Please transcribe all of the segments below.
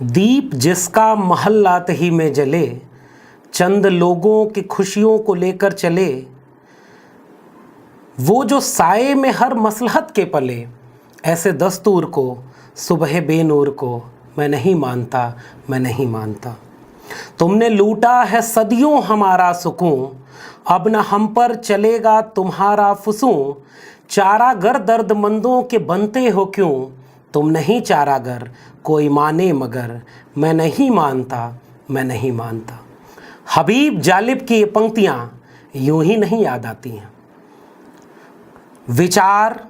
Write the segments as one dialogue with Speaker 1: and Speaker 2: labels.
Speaker 1: दीप जिसका महल्लात ही में जले, चंद लोगों की खुशियों को लेकर चले, वो जो साए में हर मसलहत के पले, ऐसे दस्तूर को सुबह बेनूर को मैं नहीं मानता, मैं नहीं मानता। तुमने लूटा है सदियों हमारा सुकून, अब न हम पर चलेगा तुम्हारा फुसूं। चारागर दर्दमंदों के बनते हो क्यों, तुम नहीं चारागर कोई माने मगर, मैं नहीं मानता, मैं नहीं मानता। हबीब जालिब की ये पंक्तियाँ यूं ही नहीं याद आती हैं। विचार,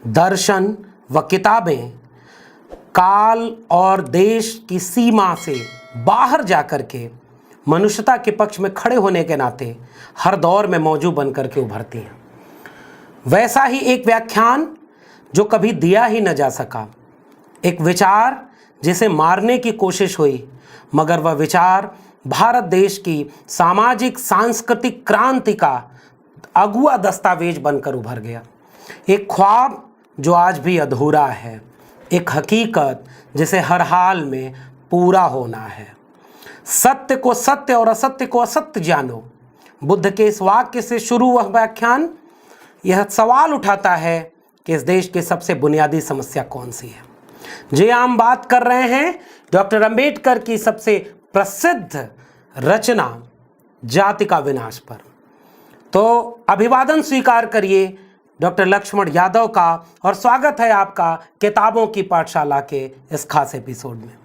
Speaker 1: दर्शन व किताबें काल और देश की सीमा से बाहर जाकर के मनुष्यता के पक्ष में खड़े होने के नाते हर दौर में मौजूद बनकर के उभरती हैं। वैसा ही एक व्याख्यान जो कभी दिया ही न जा सका, एक विचार जिसे मारने की कोशिश हुई, मगर वह विचार भारत देश की सामाजिक सांस्कृतिक क्रांति का अगुआ दस्तावेज बनकर उभर गया। एक ख्वाब जो आज भी अधूरा है, एक हकीकत जिसे हर हाल में पूरा होना है। सत्य को सत्य और असत्य को असत्य जानो, बुद्ध के इस वाक्य से शुरू वह व्याख्यान यह सवाल उठाता है कि इस देश की सबसे बुनियादी समस्या कौन सी है। जी, हम बात कर रहे हैं डॉक्टर अंबेडकर की सबसे प्रसिद्ध रचना जाति का विनाश पर। तो अभिवादन स्वीकार करिए डॉक्टर लक्ष्मण यादव का, और स्वागत है आपका किताबों की पाठशाला के इस खास एपिसोड में।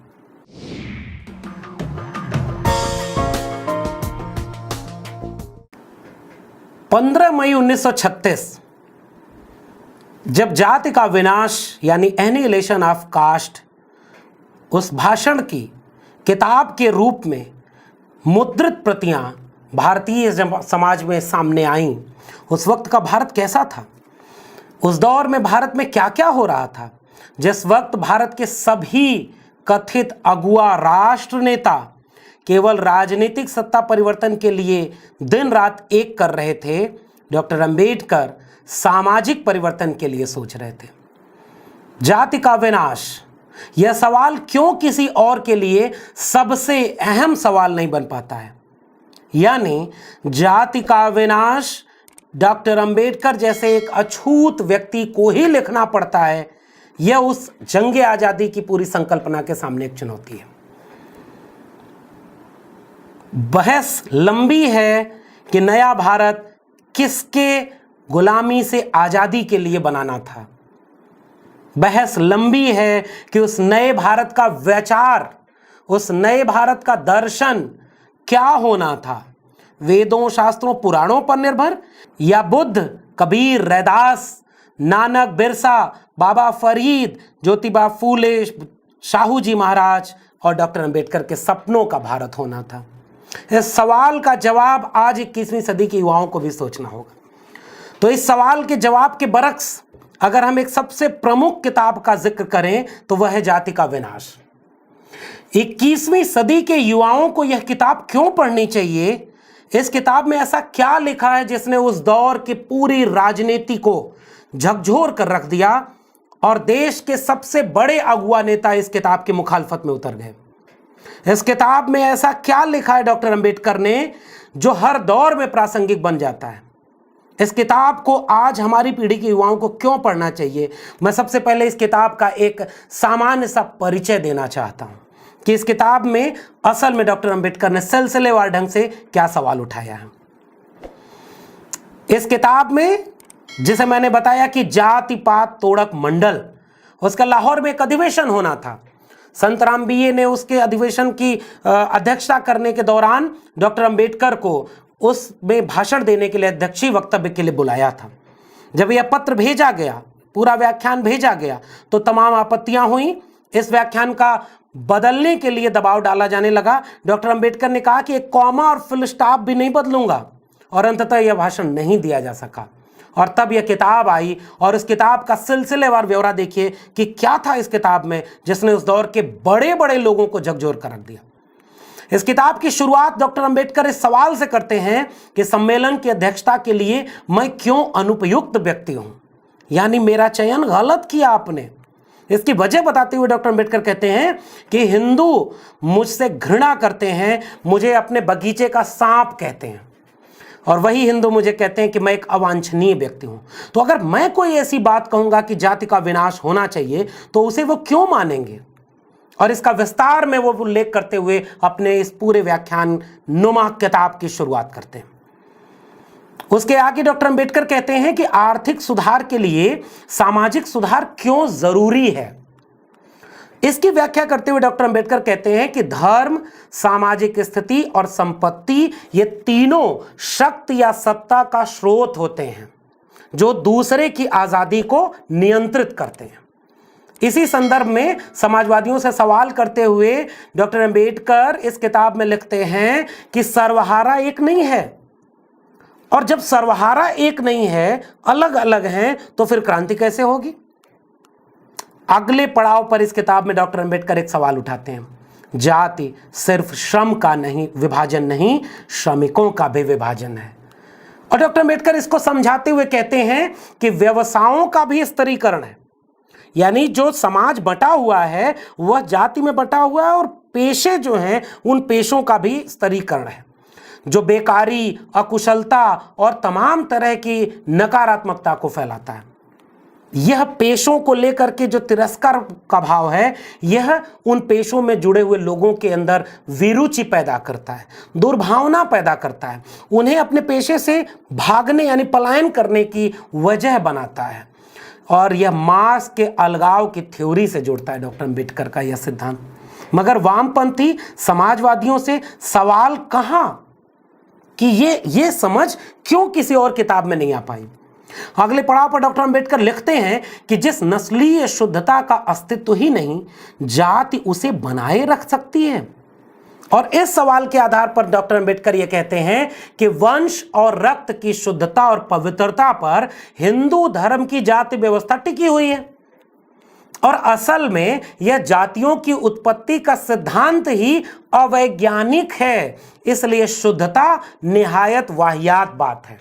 Speaker 1: पंद्रह मई 1936 जब जाति का विनाश यानी एनिहिलेशन ऑफ कास्ट उस भाषण की किताब के रूप में मुद्रित प्रतियां भारतीय समाज में सामने आईं, उस वक्त का भारत कैसा था? उस दौर में भारत में क्या क्या हो रहा था? जिस वक्त भारत के सभी कथित अगुआ राष्ट्र नेता केवल राजनीतिक सत्ता परिवर्तन के लिए दिन रात एक कर रहे थे, डॉक्टर अंबेडकर सामाजिक परिवर्तन के लिए सोच रहे थे। जाति का विनाश, यह सवाल क्यों किसी और के लिए सबसे अहम सवाल नहीं बन पाता है? यानी जाति का विनाश डॉक्टर अंबेडकर जैसे एक अछूत व्यक्ति को ही लिखना पड़ता है, यह उस जंगे आजादी की पूरी संकल्पना के सामने एक चुनौती है। बहस लंबी है कि नया भारत किसके गुलामी से आजादी के लिए बनाना था। बहस लंबी है कि उस नए भारत का विचार, उस नए भारत का दर्शन क्या होना था। वेदों, शास्त्रों, पुराणों पर निर्भर, या बुद्ध, कबीर, रैदास, नानक, बिरसा, बाबा फरीद, ज्योतिबा फूले, शाहू जी महाराज और डॉक्टर अंबेडकर के सपनों का भारत होना था। इस सवाल का जवाब आज 21वीं सदी के युवाओं को भी सोचना होगा। तो इस सवाल के जवाब के बरक्स अगर हम एक सबसे प्रमुख किताब का जिक्र करें तो वह है जाति का विनाश। 21वीं सदी के युवाओं को यह किताब क्यों पढ़नी चाहिए? इस किताब में ऐसा क्या लिखा है जिसने उस दौर की पूरी राजनीति को झकझोर कर रख दिया, और देश के सबसे बड़े अगुआ नेता इस किताब की मुखालफत में उतर गए। इस किताब में ऐसा क्या लिखा है डॉक्टर अंबेडकर ने जो हर दौर में प्रासंगिक बन जाता है? इस किताब को आज हमारी पीढ़ी के युवाओं को क्यों पढ़ना चाहिए? मैं सबसे पहले इस किताब का एक सामान्य सा परिचय देना चाहता हूं कि इस किताब में असल में डॉक्टर अंबेडकर ने सिलसिलेवार ढंग से क्या सवाल उठाया है। इस किताब में, जिसे मैंने बताया कि जाति पात तोड़क मंडल, उसका लाहौर में एक अधिवेशन होना था। संत राम बीए ने उसके अधिवेशन की अध्यक्षता करने के दौरान डॉक्टर अंबेडकर को उसमें भाषण देने के लिए, अध्यक्षीय वक्तव्य के लिए बुलाया था। जब यह पत्र भेजा गया, पूरा व्याख्यान भेजा गया, तो तमाम आपत्तियां हुई। इस व्याख्यान का बदलने के लिए दबाव डाला जाने लगा। डॉक्टर अंबेडकर ने कहा कि एक कॉमा और फुल स्टॉप भी नहीं बदलूंगा, और अंततः यह भाषण नहीं दिया जा सका। और तब यह किताब आई, और इस किताब का सिलसिलेवार ब्यौरा देखिए कि क्या था इस किताब में जिसने उस दौर के बड़े बड़े लोगों को झकझोर कर रख दिया। इस किताब की शुरुआत डॉक्टर अंबेडकर इस सवाल से करते हैं कि सम्मेलन की अध्यक्षता के लिए मैं क्यों अनुपयुक्त व्यक्ति हूं, यानी मेरा चयन गलत किया आपने। इसकी वजह बताते हुए डॉक्टर अंबेडकर कहते हैं कि हिंदू मुझसे घृणा करते हैं, मुझे अपने बगीचे का सांप कहते हैं, और वही हिंदू मुझे कहते हैं कि मैं एक अवांछनीय व्यक्ति हूं। तो अगर मैं कोई ऐसी बात कहूंगा कि जाति का विनाश होना चाहिए तो उसे वो क्यों मानेंगे? और इसका विस्तार में वो उल्लेख करते हुए अपने इस पूरे व्याख्यान नुमा किताब की शुरुआत करते हैं। उसके आगे डॉक्टर अंबेडकर कहते हैं कि आर्थिक सुधार के लिए सामाजिक सुधार क्यों जरूरी है। इसकी व्याख्या करते हुए डॉक्टर अंबेडकर कहते हैं कि धर्म, सामाजिक स्थिति और संपत्ति ये तीनों शक्ति या सत्ता का स्रोत होते हैं जो दूसरे की आजादी को नियंत्रित करते हैं। इसी संदर्भ में समाजवादियों से सवाल करते हुए डॉक्टर अंबेडकर इस किताब में लिखते हैं कि सर्वहारा एक नहीं है, और जब सर्वहारा एक नहीं है, अलग अलग हैं, तो फिर क्रांति कैसे होगी? अगले पड़ाव पर इस किताब में डॉक्टर अंबेडकर एक सवाल उठाते हैं, जाति सिर्फ श्रम का नहीं विभाजन नहीं, श्रमिकों का भी विभाजन है। और डॉक्टर अंबेडकर इसको समझाते हुए कहते हैं कि व्यवसायों का भी स्तरीकरण है, यानी जो समाज बटा हुआ है वह जाति में बटा हुआ है, और पेशे जो हैं उन पेशों का भी स्तरीकरण है, जो बेकारी, अकुशलता और तमाम तरह की नकारात्मकता को फैलाता है। यह पेशों को लेकर के जो तिरस्कार का भाव है, यह उन पेशों में जुड़े हुए लोगों के अंदर विरुचि पैदा करता है, दुर्भावना पैदा करता है, उन्हें अपने पेशे से भागने यानी पलायन करने की वजह बनाता है। और यह मार्क्स के अलगाव की थ्योरी से जुड़ता है डॉक्टर अंबेडकर का यह सिद्धांत। मगर वामपंथी समाजवादियों से सवाल कहां कि ये समझ क्यों किसी और किताब में नहीं आ पाई? अगले पड़ाव पर डॉक्टर अंबेडकर लिखते हैं कि जिस नस्लीय शुद्धता का अस्तित्व ही नहीं, जाति उसे बनाए रख सकती है। और इस सवाल के आधार पर डॉक्टर अंबेडकर यह कहते हैं कि वंश और रक्त की शुद्धता और पवित्रता पर हिंदू धर्म की जाति व्यवस्था टिकी हुई है, और असल में यह जातियों की उत्पत्ति का सिद्धांत ही अवैज्ञानिक है। इसलिए शुद्धता निहायत वाहियात बात है,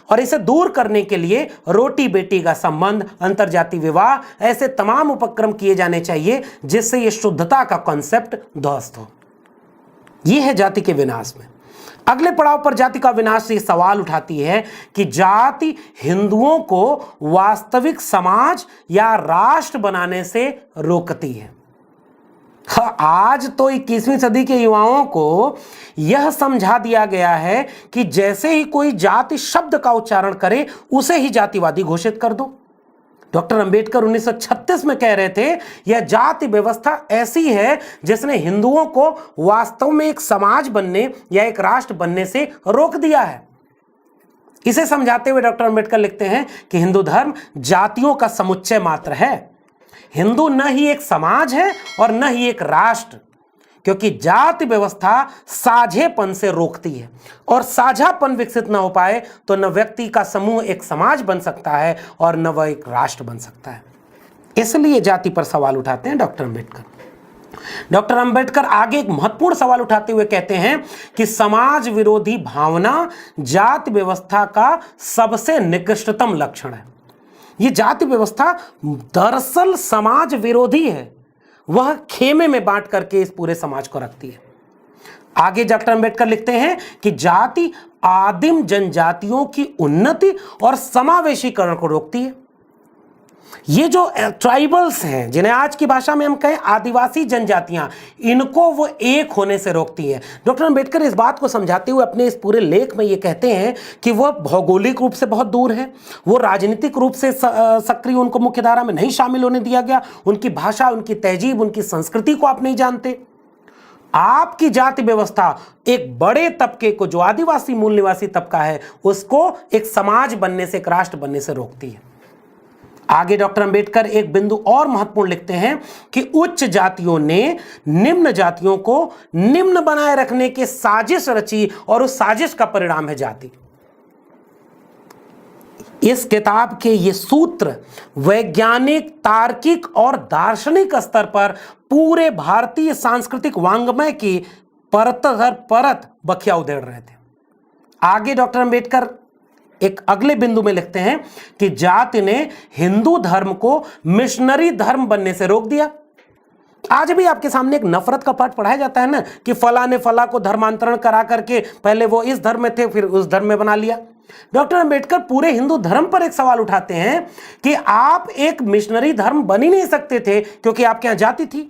Speaker 1: और इसे दूर करने के लिए रोटी बेटी का संबंध, अंतरजातीय विवाह, ऐसे तमाम उपक्रम किए जाने चाहिए जिससे यह शुद्धता का कॉन्सेप्ट ध्वस्त हो। यह है जाति के विनाश में। अगले पड़ाव पर जाति का विनाश से सवाल उठाती है कि जाति हिंदुओं को वास्तविक समाज या राष्ट्र बनाने से रोकती है। आज तो 21वीं सदी के युवाओं को यह समझा दिया गया है कि जैसे ही कोई जाति शब्द का उच्चारण करे उसे ही जातिवादी घोषित कर दो। डॉक्टर अंबेडकर 1936 में कह रहे थे, यह जाति व्यवस्था ऐसी है जिसने हिंदुओं को वास्तव में एक समाज बनने या एक राष्ट्र बनने से रोक दिया है। इसे समझाते हुए डॉक्टर अंबेडकर लिखते हैं कि हिंदू धर्म जातियों का समुच्चय मात्र है। हिंदू न ही एक समाज है और न ही एक राष्ट्र, क्योंकि जाति व्यवस्था साझेपन से रोकती है, और साझापन विकसित न हो पाए तो न व्यक्ति का समूह एक समाज बन सकता है और न वह एक राष्ट्र बन सकता है। इसलिए जाति पर सवाल उठाते हैं डॉक्टर अंबेडकर। डॉक्टर अंबेडकर आगे एक महत्वपूर्ण सवाल उठाते हुए कहते हैं कि समाज विरोधी भावना जाति व्यवस्था का सबसे निकृष्टतम लक्षण है। ये जाति व्यवस्था दरअसल समाज विरोधी है, वह खेमे में बांट करके इस पूरे समाज को रखती है। आगे डॉक्टर अंबेडकर लिखते हैं कि जाति आदिम जनजातियों की उन्नति और समावेशीकरण को रोकती है। ये जो ट्राइबल्स हैं, जिन्हें आज की भाषा में हम कहें आदिवासी जनजातियां, इनको वो एक होने से रोकती है। डॉक्टर अंबेडकर इस बात को समझाते हुए अपने इस पूरे लेख में ये कहते हैं कि वह भौगोलिक रूप से बहुत दूर है, वो राजनीतिक रूप से सक्रिय, उनको मुख्यधारा में नहीं शामिल होने दिया गया, उनकी भाषा, उनकी तहजीब, उनकी संस्कृति को आप नहीं जानते। आपकी जाति व्यवस्था एक बड़े तबके को, जो आदिवासी मूल निवासी तबका है, उसको एक समाज बनने से, एक राष्ट्र बनने से रोकती है। आगे डॉक्टर अंबेडकर एक बिंदु और महत्वपूर्ण लिखते हैं कि उच्च जातियों ने निम्न जातियों को निम्न बनाए रखने की साजिश रची, और उस साजिश का परिणाम है जाति। इस किताब के ये सूत्र वैज्ञानिक, तार्किक और दार्शनिक स्तर पर पूरे भारतीय सांस्कृतिक वांग्मय की परत दर परत बखिया उधेड़ रहे थे। आगे डॉक्टर अंबेडकर एक अगले बिंदु में लिखते हैं कि जाति ने हिंदू धर्म को मिशनरी धर्म बनने से रोक दिया। आज भी आपके सामने एक नफरत का पाठ पढ़ाया जाता है ना कि फला ने फला को धर्मांतरण करा करके पहले वो इस धर्म में थे फिर उस धर्म में बना लिया। डॉक्टर अंबेडकर पूरे हिंदू धर्म पर एक सवाल उठाते हैं कि आप एक मिशनरी धर्म बन ही नहीं सकते थे क्योंकि आपके यहां जाति थी,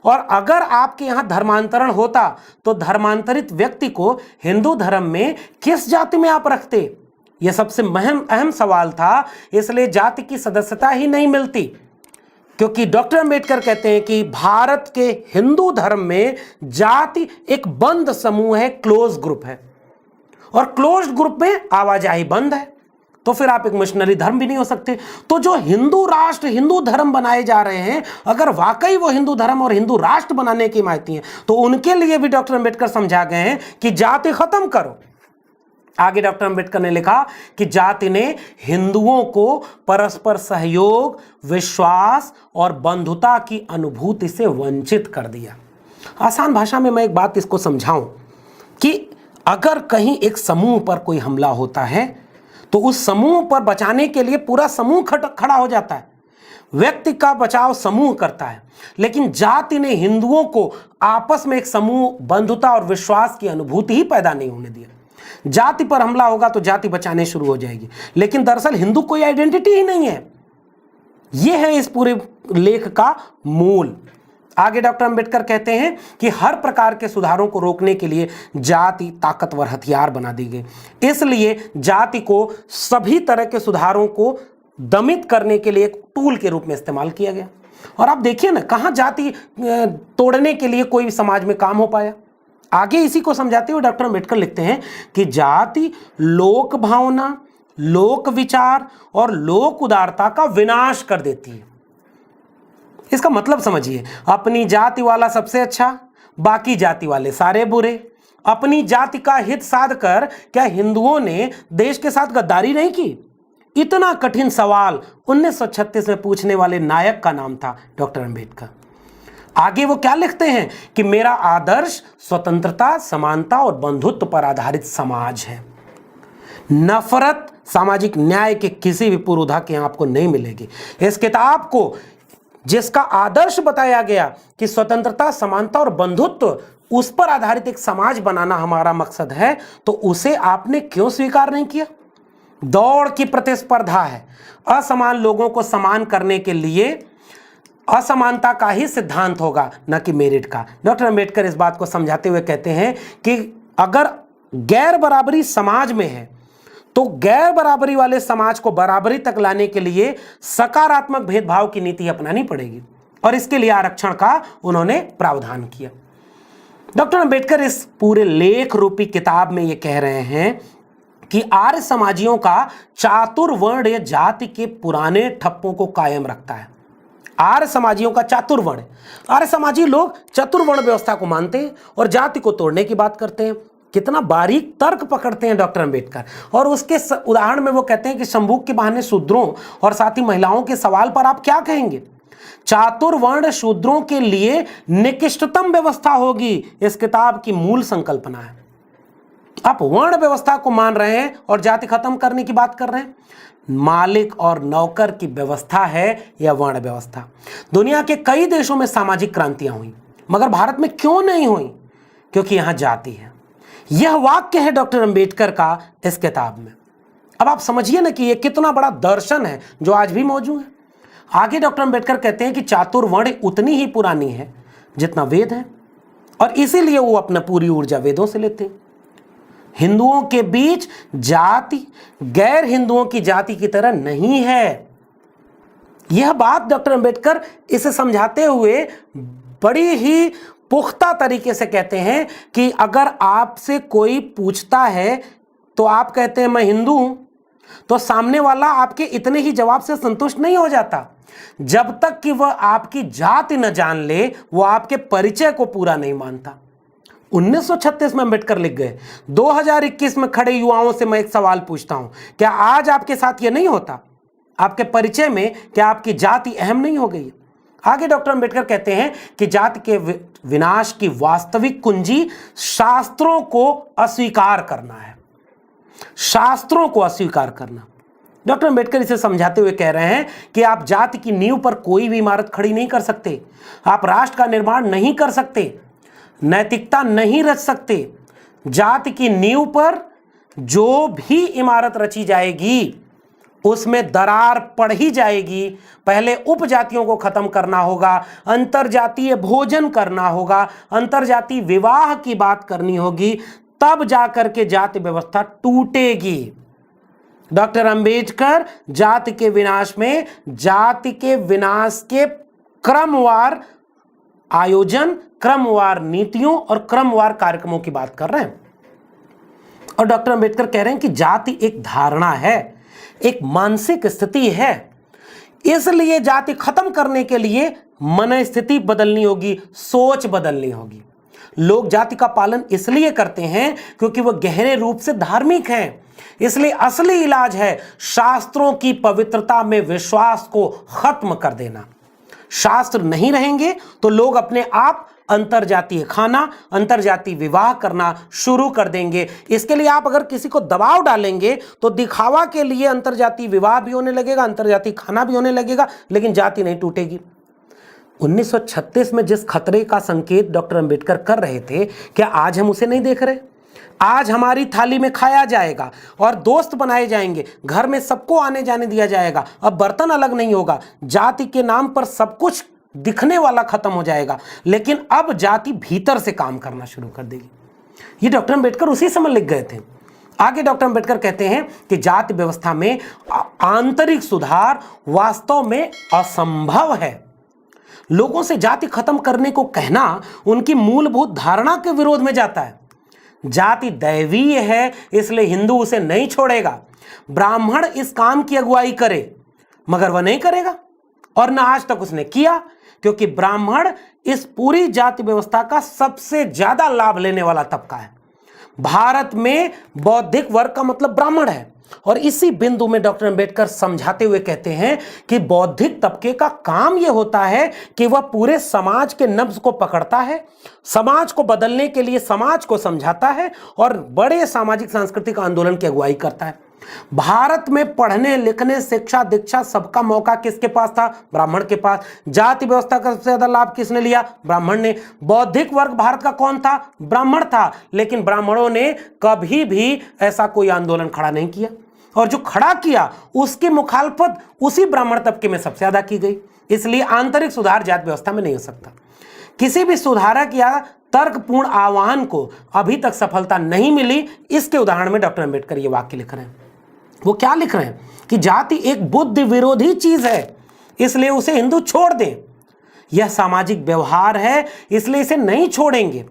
Speaker 1: और अगर आपके यहां धर्मांतरण होता तो धर्मांतरित व्यक्ति को हिंदू धर्म में किस जाति में आप रखते? यह सबसे अहम सवाल था। इसलिए जाति की सदस्यता ही नहीं मिलती, क्योंकि डॉक्टर अंबेडकर कहते हैं कि भारत के हिंदू धर्म में जाति एक बंद समूह है, क्लोज ग्रुप है, और क्लोज ग्रुप में आवाजाही बंद है, तो फिर आप एक मिशनरी धर्म भी नहीं हो सकते। तो जो हिंदू राष्ट्र हिंदू धर्म बनाए जा रहे हैं, अगर वाकई वो हिंदू धर्म और हिंदू राष्ट्र बनाने की मायती हैं तो उनके लिए भी डॉक्टर अंबेडकर समझा गए हैं कि जाति खत्म करो। आगे डॉक्टर अंबेडकर ने लिखा कि जाति ने हिंदुओं को परस्पर सहयोग, विश्वास और बंधुता की अनुभूति से वंचित कर दिया। आसान भाषा में मैं एक बात इसको समझाऊं कि अगर कहीं एक समूह पर कोई हमला होता है तो उस समूह पर बचाने के लिए पूरा समूह खड़ा हो जाता है। व्यक्ति का बचाव समूह करता है, लेकिन जाति ने हिंदुओं को आपस में एक समूह, बंधुता और विश्वास की अनुभूति ही पैदा नहीं होने दिया। जाति पर हमला होगा तो जाति बचाने शुरू हो जाएगी, लेकिन दरअसल हिंदू कोई आइडेंटिटी ही नहीं है। यह है इस पूरे लेख का मूल। आगे डॉक्टर अंबेडकर कहते हैं कि हर प्रकार के सुधारों को रोकने के लिए जाति ताकतवर हथियार बना दी गई। इसलिए जाति को सभी तरह के सुधारों को दमित करने के लिए एक टूल के रूप में इस्तेमाल किया गया। और आप देखिए ना, कहाँ जाति तोड़ने के लिए कोई समाज में काम हो पाया। आगे इसी को समझाते हुए डॉक्टर अंबेडकर लिखते हैं कि जाति लोक भावना, लोक विचार और लोक उदारता का विनाश कर देती है। इसका मतलब समझिए, अपनी जाति वाला सबसे अच्छा, बाकी जाति वाले सारे बुरे। अपनी जाति का हित साध कर क्या हिंदुओं ने देश के साथ गद्दारी नहीं की? इतना कठिन सवाल 1936 में पूछने वाले नायक का नाम था डॉक्टर अंबेडकर। आगे वो क्या लिखते हैं कि मेरा आदर्श स्वतंत्रता, समानता और बंधुत्व पर आधारित समाज है। नफरत, सामाजिक न्याय के किसी भी पूर्वधा के आपको नहीं मिलेगी। इस किताब को जिसका आदर्श बताया गया कि स्वतंत्रता, समानता और बंधुत्व, उस पर आधारित एक समाज बनाना हमारा मकसद है, तो उसे आपने क्यों स्वीकार नहीं किया? दौड़ की प्रतिस्पर्धा है। असमान लोगों को समान करने के लिए असमानता का ही सिद्धांत होगा, न कि मेरिट का। डॉक्टर अंबेडकर इस बात को समझाते हुए कहते हैं कि अगर गैर बराबरी समाज में है तो गैर बराबरी वाले समाज को बराबरी तक लाने के लिए सकारात्मक भेदभाव की नीति अपनानी पड़ेगी, और इसके लिए आरक्षण का उन्होंने प्रावधान किया। डॉक्टर अंबेडकर इस पूरे लेख रूपी किताब में ये कह रहे हैं कि आर्य समाजियों का चातुर्वर्ण या जाति के पुराने ठप्पों को कायम रखता है। आर्य समाजियों का चातुर्वर्ण, आर्य समाजी लोग चतुर्वर्ण व्यवस्था को मानते हैं और जाति को तोड़ने की बात करते हैं। कितना बारीक तर्क पकड़ते हैं डॉक्टर अंबेडकर। और उसके उदाहरण में वो कहते हैं कि संभोग के बहाने शूद्रों और साथ ही महिलाओं के सवाल पर आप क्या कहेंगे? चातुर्वर्ण शूद्रों के लिए निकृष्टतम व्यवस्था होगी, इस किताब की मूल संकल्पना है। आप वर्ण व्यवस्था को मान रहे हैं और जाति खत्म करने की बात कर रहे हैं। मालिक और नौकर की व्यवस्था है यह वर्ण व्यवस्था। दुनिया के कई देशों में सामाजिक क्रांतियां हुई, मगर भारत में क्यों नहीं हुई? क्योंकि यहां जाति है। यह वाक्य है डॉक्टर अंबेडकर का इस किताब में। अब आप समझिए ना कि यह कितना बड़ा दर्शन है जो आज भी मौजूद है। आगे डॉक्टर अंबेडकर कहते हैं कि चातुर्वर्ण उतनी ही पुरानी है जितना वेद है, और इसीलिए वो अपना पूरी ऊर्जा वेदों से लेते हैं। हिंदुओं के बीच जाति गैर हिंदुओं की जाति की तरह नहीं है। यह बात डॉक्टर अंबेडकर इसे समझाते हुए बड़ी ही पुख्ता तरीके से कहते हैं कि अगर आपसे कोई पूछता है तो आप कहते हैं मैं हिंदू हूं, तो सामने वाला आपके इतने ही जवाब से संतुष्ट नहीं हो जाता। जब तक कि वह आपकी जाति न जान ले, वो आपके परिचय को पूरा नहीं मानता। 1936 में अंबेडकर लिख गए, 2021 में खड़े युवाओं से मैं एक सवाल पूछता हूं, क्या आज आपके साथ यह नहीं होता? आपके परिचय में क्या आपकी जाति अहम नहीं हो गई? आगे डॉक्टर अंबेडकर कहते हैं कि जाति के विनाश की वास्तविक कुंजी शास्त्रों को अस्वीकार करना है। शास्त्रों को अस्वीकार करना। डॉक्टर अंबेडकर इसे समझाते हुए कह रहे हैं कि आप जाति की नींव पर कोई भी इमारत खड़ी नहीं कर सकते, आप राष्ट्र का निर्माण नहीं कर सकते, नैतिकता नहीं रच सकते। जाति की नींव पर जो भी इमारत रची जाएगी उसमें दरार पड़ ही जाएगी। पहले उपजातियों को खत्म करना होगा, अंतरजातीय भोजन करना होगा, अंतरजातीय विवाह की बात करनी होगी, तब जाकर के जाति व्यवस्था टूटेगी। डॉक्टर अंबेडकर जाति के विनाश में जाति के विनाश के क्रमवार आयोजन, क्रमवार नीतियों और क्रमवार कार्यक्रमों की बात कर रहे हैं। और डॉक्टर अंबेडकर कह रहे हैं कि जाति एक धारणा है, एक मानसिक स्थिति है, इसलिए जाति खत्म करने के लिए मन स्थिति बदलनी होगी, सोच बदलनी होगी। लोग जाति का पालन इसलिए करते हैं क्योंकि वह गहरे रूप से धार्मिक हैं। इसलिए असली इलाज है शास्त्रों की पवित्रता में विश्वास को खत्म कर देना। शास्त्र नहीं रहेंगे तो लोग अपने आप अंतरजातीय खाना, अंतरजातीय विवाह करना शुरू कर देंगे। इसके लिए आप अगर किसी को दबाव डालेंगे तो दिखावा के लिए अंतरजातीय विवाह भी होने लगेगा, अंतरजातीय खाना भी होने लगेगा, लेकिन जाति नहीं टूटेगी। 1936 में जिस खतरे का संकेत डॉक्टर अंबेडकर कर रहे थे, क्या आज हम उसे नहीं देख रहे? आज हमारी थाली में खाया जाएगा और दोस्त बनाए जाएंगे, घर में सबको आने जाने दिया जाएगा, अब बर्तन अलग नहीं होगा, जाति के नाम पर सब कुछ दिखने वाला खत्म हो जाएगा, लेकिन अब जाति भीतर से काम करना शुरू कर देगी। ये डॉक्टर अंबेडकर उसी समय लिख गए थे। आगे डॉक्टर अंबेडकर कहते हैं कि जाति व्यवस्था में आंतरिक सुधार वास्तव में असंभव है। लोगों से जाति खत्म करने को कहना उनकी मूलभूत धारणा के विरोध में जाता है। जाति दैवीय है, इसलिए हिंदू उसे नहीं छोड़ेगा। ब्राह्मण इस काम की अगुवाई करे, मगर वह नहीं करेगा, और न आज तक उसने किया, क्योंकि ब्राह्मण इस पूरी जाति व्यवस्था का सबसे ज्यादा लाभ लेने वाला तबका है। भारत में बौद्धिक वर्ग का मतलब ब्राह्मण है, और इसी बिंदु में डॉक्टर अंबेडकर समझाते हुए कहते हैं कि बौद्धिक तबके का काम यह होता है कि वह पूरे समाज के नब्ज को पकड़ता है, समाज को बदलने के लिए समाज को समझाता है और बड़े सामाजिक सांस्कृतिक आंदोलन की अगुवाई करता है। भारत में पढ़ने लिखने शिक्षा दीक्षा सबका मौका किसके पास था? ब्राह्मण के पास। जाति व्यवस्था का सबसे ज्यादा लाभ किसने लिया? ब्राह्मण ने। बौद्धिक वर्ग भारत का कौन था? ब्राह्मण था। लेकिन ब्राह्मणों ने कभी भी ऐसा कोई आंदोलन खड़ा नहीं किया, और जो खड़ा किया उसकी मुखालफत उसी ब्राह्मण तबके में सबसे ज्यादा की गई। इसलिए आंतरिक सुधार जाति व्यवस्था में नहीं हो सकता। किसी भी सुधारक या तर्कपूर्ण आह्वान को अभी तक सफलता नहीं मिली। इसके उदाहरण में डॉक्टर अंबेडकर ये वाक्य लिख रहे हैं। वो क्या लिख रहे हैं कि जाति एक बुद्धि विरोधी चीज है, इसलिए उसे हिंदू छोड़ दें। यह सामाजिक व्यवहार है, इसलिए इसे नहीं छोड़ेंगे।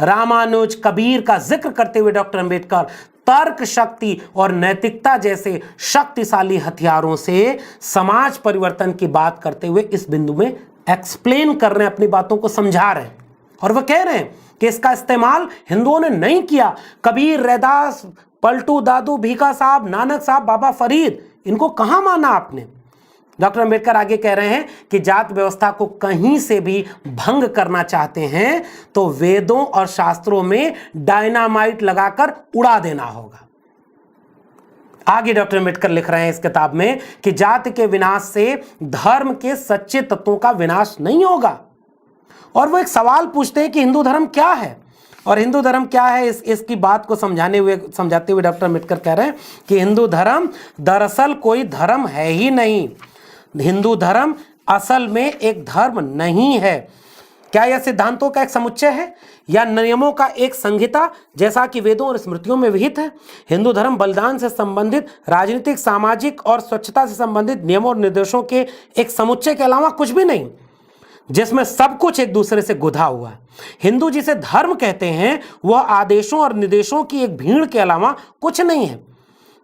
Speaker 1: रामानुज, कबीर का जिक्र करते हुए डॉक्टर अंबेडकर तर्क शक्ति और नैतिकता जैसे शक्तिशाली हथियारों से समाज परिवर्तन की बात करते हुए इस बिंदु में एक्सप्लेन कर रहे हैं, अपनी बातों को समझा रहे हैं। और वह कह रहे हैं कि इसका इस्तेमाल हिंदुओं ने नहीं किया। कबीर, रैदास, पलटू दादू, भीखा साहब, नानक साहब, बाबा फरीद, इनको कहाँ माना आपने? डॉक्टर अंबेडकर आगे कह रहे हैं कि जाति व्यवस्था को कहीं से भी भंग करना चाहते हैं तो वेदों और शास्त्रों में डायनामाइट लगाकर उड़ा देना होगा। आगे डॉक्टर अंबेडकर लिख रहे हैं इस किताब में कि जाति के विनाश से धर्म के सच्चे तत्वों का विनाश नहीं होगा। और वो एक सवाल पूछते हैं कि हिंदू धर्म क्या है, और हिंदू धर्म क्या है, इसकी बात को समझाते हुए डॉक्टर अंबेडकर कह रहे हैं कि हिंदू धर्म दरअसल कोई धर्म है ही नहीं। हिंदू धर्म असल में एक धर्म नहीं है। क्या यह सिद्धांतों का एक समुच्चय है या नियमों का एक संहिता, जैसा कि वेदों और स्मृतियों में विहित है? हिंदू धर्म बलिदान से संबंधित, राजनीतिक, सामाजिक और स्वच्छता से संबंधित नियमों और निर्देशों के एक समुच्चय के अलावा कुछ भी नहीं, जिसमें सब कुछ एक दूसरे से गुधा हुआ है। हिंदू जिसे धर्म कहते हैं वह आदेशों और निर्देशों की एक भीड़ के अलावा कुछ नहीं है।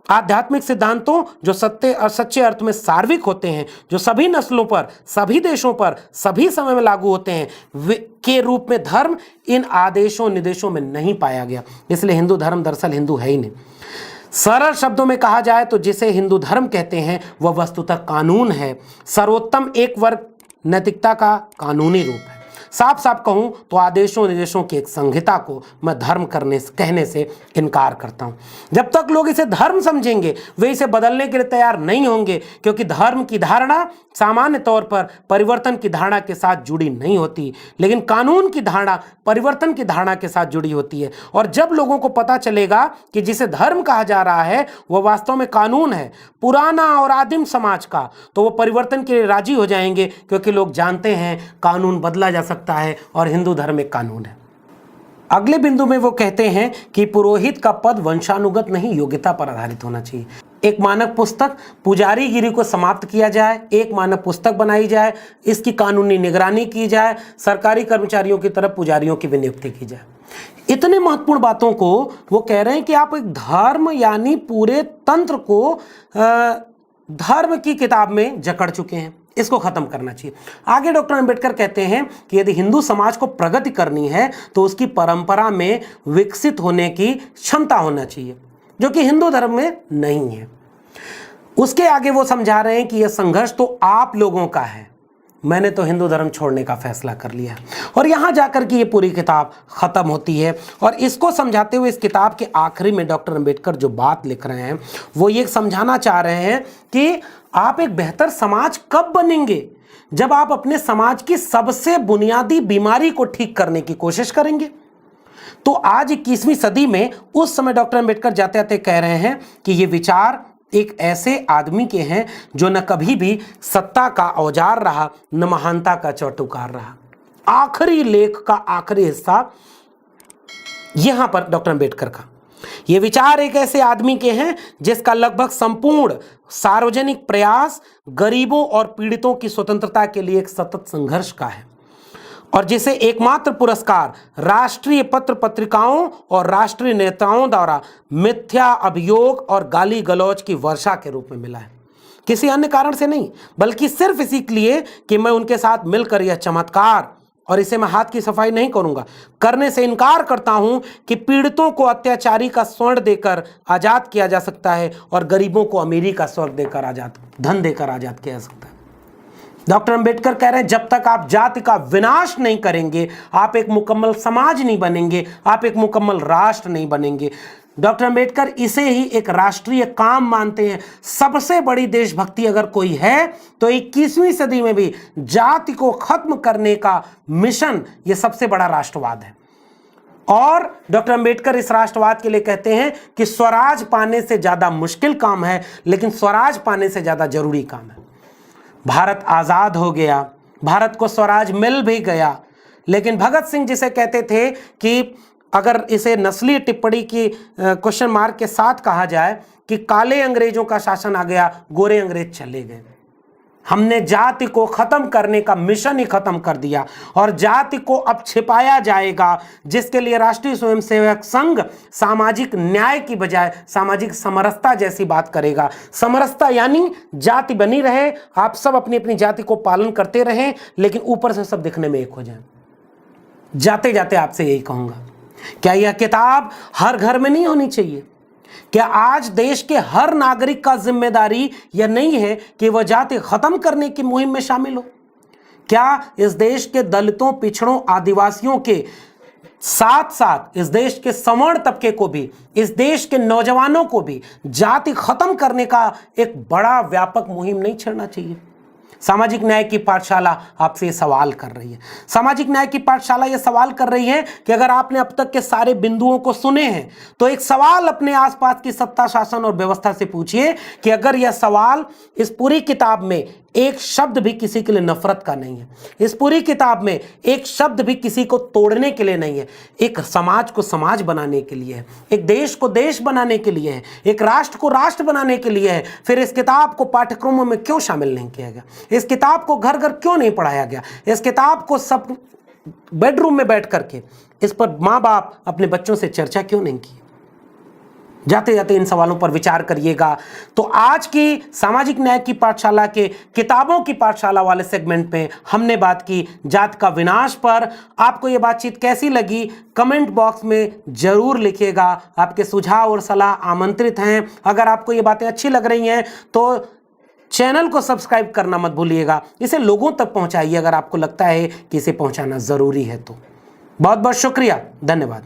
Speaker 1: आध्यात्मिक सिद्धांतों जो सच्चे अर्थ में सार्विक होते हैं, जो सभी नस्लों पर, सभी देशों पर, सभी समय में लागू होते हैं, के रूप में धर्म इन आदेशों निर्देशों में नहीं पाया गया। इसलिए हिंदू धर्म दरअसल हिंदू है ही नहीं। सरल शब्दों में कहा जाए तो जिसे हिंदू धर्म कहते हैं वह वस्तुतः कानून है, सर्वोत्तम एक वर्ग नैतिकता का कानूनी रूप है। साफ साफ कहूं तो आदेशों निर्देशों की एक संहिता को मैं धर्म कहने से इनकार करता हूं। जब तक लोग इसे धर्म समझेंगे वे इसे बदलने के लिए तैयार नहीं होंगे, क्योंकि धर्म की धारणा सामान्य तौर पर परिवर्तन की धारणा के साथ जुड़ी नहीं होती, लेकिन कानून की धारणा परिवर्तन की धारणा के साथ जुड़ी होती है। और जब लोगों को पता चलेगा कि जिसे धर्म कहा जा रहा है वह वास्तव में कानून है, पुराना और आदिम समाज का, तो वो परिवर्तन के लिए राजी हो जाएंगे, क्योंकि लोग जानते हैं कानून बदला जा सकता है और हिंदू धर्म एक कानून है। अगले बिंदु में वो कहते हैं कि पुरोहित का पद वंशानुगत नहीं, योग्यता पर आधारित होना चाहिए। एक मानक पुस्तक पुजारीगिरी को समाप्त किया जाए, एक मानक पुस्तक बनाई जाए, इसकी कानूनी निगरानी की जाए, सरकारी कर्मचारियों की तरफ पुजारियों की भी नियुक्ति की जाए। इतने महत्वपूर्ण बातों को वो कह रहे हैं कि आप एक धर्म यानी पूरे तंत्र को धर्म की किताब में जकड़ चुके हैं, इसको खत्म करना चाहिए। आगे डॉक्टर अंबेडकर कहते हैं कि यदि हिंदू समाज को प्रगति करनी है तो उसकी परंपरा में विकसित होने की क्षमता होना चाहिए, जो कि हिंदू धर्म में नहीं है। उसके आगे वो समझा रहे हैं कि यह संघर्ष तो आप लोगों का है, मैंने तो हिंदू धर्म छोड़ने का फैसला कर लिया। और यहाँ जाकर के ये पूरी किताब खत्म होती है। और इसको समझाते हुए इस किताब के आखिरी में डॉक्टर अंबेडकर जो बात लिख रहे हैं वो ये समझाना चाह रहे हैं कि आप एक बेहतर समाज कब बनेंगे, जब आप अपने समाज की सबसे बुनियादी बीमारी को ठीक करने की कोशिश करेंगे। तो आज 21वीं सदी में उस समय डॉक्टर अंबेडकर जाते जाते कह रहे हैं कि ये विचार एक ऐसे आदमी के हैं जो न कभी भी सत्ता का औजार रहा, न महानता का चौटुकार रहा। आखिरी लेख का आखिरी हिस्सा यहां पर डॉक्टर अंबेडकर का, ये विचार एक ऐसे आदमी के हैं जिसका लगभग संपूर्ण सार्वजनिक प्रयास गरीबों और पीड़ितों की स्वतंत्रता के लिए एक सतत संघर्ष का है, और जिसे एकमात्र पुरस्कार राष्ट्रीय पत्र पत्रिकाओं और राष्ट्रीय नेताओं द्वारा मिथ्या अभियोग और गाली गलौज की वर्षा के रूप में मिला है। किसी अन्य कारण से नहीं, बल्कि सिर्फ इसी के लिए कि मैं उनके साथ मिलकर यह चमत्कार, और इसे मैं हाथ की सफाई नहीं करूंगा, करने से इनकार करता हूं कि पीड़ितों को अत्याचारी का स्वर्ण देकर आजाद किया जा सकता है और गरीबों को अमीरी का स्वर्ग देकर धन देकर आजाद किया जा सकता है। डॉक्टर अंबेडकर कह रहे हैं जब तक आप जाति का विनाश नहीं करेंगे आप एक मुकम्मल समाज नहीं बनेंगे, आप एक मुकम्मल राष्ट्र नहीं बनेंगे। डॉक्टर अंबेडकर इसे ही एक राष्ट्रीय काम मानते हैं। सबसे बड़ी देशभक्ति अगर कोई है तो 21वीं सदी में भी जाति को खत्म करने का मिशन, ये सबसे बड़ा राष्ट्रवाद है। और डॉक्टर अंबेडकर इस राष्ट्रवाद के लिए कहते हैं कि स्वराज पाने से ज्यादा मुश्किल काम है, लेकिन स्वराज पाने से ज्यादा जरूरी काम है। भारत आजाद हो गया, भारत को स्वराज मिल भी गया, लेकिन भगत सिंह जिसे कहते थे कि अगर इसे नस्लीय टिप्पणी की क्वेश्चन मार्क के साथ कहा जाए कि काले अंग्रेजों का शासन आ गया, गोरे अंग्रेज चले गए। हमने जाति को खत्म करने का मिशन ही खत्म कर दिया और जाति को अब छिपाया जाएगा, जिसके लिए राष्ट्रीय स्वयंसेवक संघ सामाजिक न्याय की बजाय सामाजिक समरसता जैसी बात करेगा। समरसता यानी जाति बनी रहे, आप सब अपनी अपनी जाति को पालन करते रहें, लेकिन ऊपर से सब दिखने में एक हो जाए। जाते जाते आपसे यही कहूंगा, क्या यह किताब हर घर में नहीं होनी चाहिए? क्या आज देश के हर नागरिक का जिम्मेदारी यह नहीं है कि वह जाति खत्म करने की मुहिम में शामिल हो? क्या इस देश के दलितों, पिछड़ों, आदिवासियों के साथ साथ इस देश के सवर्ण तबके को भी, इस देश के नौजवानों को भी जाति खत्म करने का एक बड़ा व्यापक मुहिम नहीं छेड़ना चाहिए? सामाजिक न्याय की पाठशाला आपसे ये सवाल कर रही है। सामाजिक न्याय की पाठशाला ये सवाल कर रही है कि अगर आपने अब तक के सारे बिंदुओं को सुने हैं तो एक सवाल अपने आसपास की सत्ता, शासन और व्यवस्था से पूछिए कि अगर यह सवाल इस पूरी किताब में एक शब्द भी किसी के लिए नफरत का नहीं है, इस पूरी किताब में एक शब्द भी किसी को तोड़ने के लिए नहीं है, एक समाज को समाज बनाने के लिए है, एक देश को देश बनाने के लिए है, एक राष्ट्र को राष्ट्र बनाने के लिए है, फिर इस किताब को पाठ्यक्रमों में क्यों शामिल नहीं किया गया? इस किताब को घर घर क्यों नहीं पढ़ाया गया? इस किताब को सब बेडरूम में बैठ करके इस पर माँ बाप अपने बच्चों से चर्चा क्यों नहीं की? जाते जाते इन सवालों पर विचार करिएगा। तो आज की सामाजिक न्याय की पाठशाला के किताबों की पाठशाला वाले सेगमेंट में हमने बात की जाति का विनाश पर। आपको ये बातचीत कैसी लगी कमेंट बॉक्स में जरूर लिखिएगा। आपके सुझाव और सलाह आमंत्रित हैं। अगर आपको ये बातें अच्छी लग रही हैं तो चैनल को सब्सक्राइब करना मत भूलिएगा। इसे लोगों तक पहुंचाइए अगर आपको लगता है कि इसे पहुंचाना ज़रूरी है तो। बहुत बहुत शुक्रिया, धन्यवाद।